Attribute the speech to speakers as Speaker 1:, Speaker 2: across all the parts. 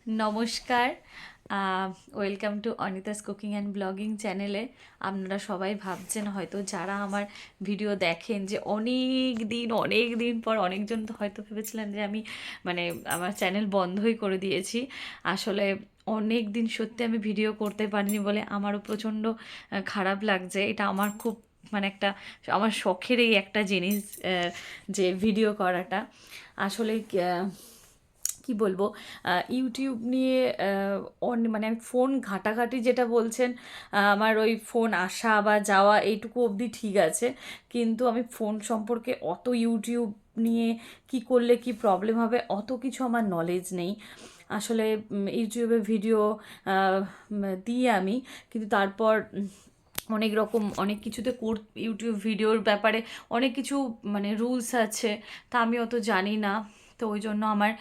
Speaker 1: নমস্কার। Welcome to Anita's cooking and blogging চ্যানেলে। আপনারা সবাই ভাবছেন হয়তো, যারা আমার ভিডিও দেখেন, যে অনেক দিন পর অনেকজন তো হয়তো ভেবেছিলেন যে আমি মানে আমার চ্যানেল বন্ধই করে দিয়েছি। আসলে অনেক দিন সত্যি আমি ভিডিও করতে পারিনি বলে আমারও প্রচণ্ড খারাপ লাগছে। এটা আমার খুব একটা আমার শখেরই একটা জিনিস, যে ভিডিও করাটা। আসলে কি বলবো, ইউটিউব নিয়ে আমি ফোন ঘাটাঘাটি যেটা বলছেন, আমার ওই ফোন আসা বা যাওয়া এইটুকু অবধি ঠিক আছে, কিন্তু আমি ফোন সম্পর্কে অত ইউটিউব নিয়ে কি করলে কি প্রবলেম হবে অত কিছু আমার নলেজ নেই। আসলে ইউটিউবে ভিডিও দিই আমি, কিন্তু তারপর অনেক রকম অনেক কিছুতে ইউটিউব ভিডিওর ব্যাপারে অনেক কিছু রুলস আছে, তা আমি অত জানি না। তো ওই জন্য আমার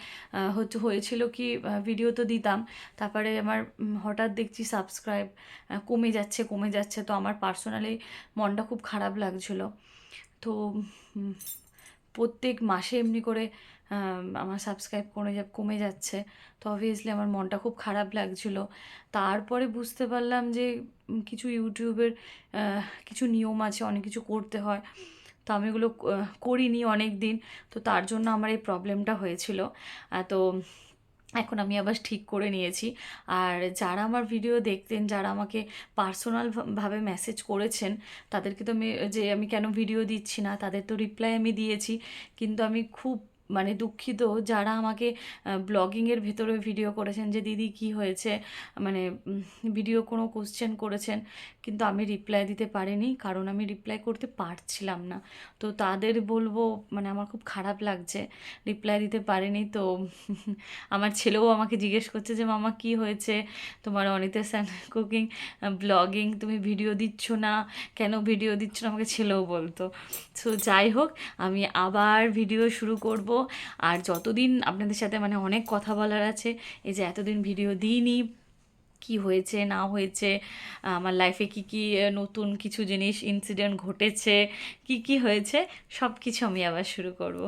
Speaker 1: হয়েছিল কি, ভিডিও তো দিতাম, তারপরে আমার হঠাৎ দেখছি সাবস্ক্রাইব কমে যাচ্ছে, তো আমার পার্সোনালি মনটা খুব খারাপ লাগছিল। তো উম, প্রত্যেক মাসে এমনি করে আমার সাবস্ক্রাইব কমে যাচ্ছে। তো অবভিয়াসলি আমার মনটা খুব খারাপ লাগছিল। তারপরে বুঝতে পারলাম যে কিছু ইউটিউবের কিছু নিয়ম আছে, অনেক কিছু করতে হয়। তো আমি ওগুলো করিনি অনেক দিন, তো তার জন্য আমার এই প্রবলেমটা হয়েছিল। তো এখন আমি আবার ঠিক করে নিয়েছি। আর যারা আমার ভিডিও দেখতেন, যারা আমাকে পার্সোনাল ভাবে মেসেজ করেছেন, তাদেরকে তো আমি কেন ভিডিও দিচ্ছি না, তাদের তো রিপ্লাই আমি দিয়েছি। কিন্তু আমি খুব দুঃখিত, যারা আমাকে ব্লগিংয়ের ভেতরে ভিডিও করেছেন যে দিদি কি হয়েছে, মানে ভিডিও কোনো কোশ্চেন করেছেন, কিন্তু আমি রিপ্লাই দিতে পারিনি, কারণ আমি রিপ্লাই করতে পারছিলাম না। তো তাদের বলবো, আমার খুব খারাপ লাগছে রিপ্লাই দিতে পারিনি। তো আমার ছেলেও আমাকে জিজ্ঞেস করছে যে মামা কি হয়েছে তোমার অনিতা স্যান কুকিং ব্লগিং, তুমি ভিডিও দিচ্ছ না কেন, ভিডিও দিচ্ছ না, আমাকে ছেলেও বলতো। সো যাই হোক, আমি আবার ভিডিও শুরু করব। আর যতদিন আপনাদের সাথে অনেক কথা বলার আছে, এই যে এতদিন ভিডিও দিইনি, কি হয়েছে না হয়েছে, আমার লাইফে কি কি নতুন কিছু জিনিস ইনসিডেন্ট ঘটেছে, কি কি হয়েছে, সব কিছু আমি আবার শুরু করব।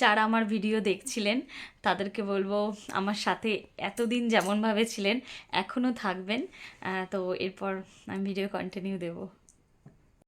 Speaker 1: যারা আমার ভিডিও দেখছিলেন তাদেরকে বলবো, আমার সাথে এতদিন যেমনভাবে ছিলেন এখনও থাকবেন। তো এরপর আমি ভিডিও কন্টিনিউ দেবো।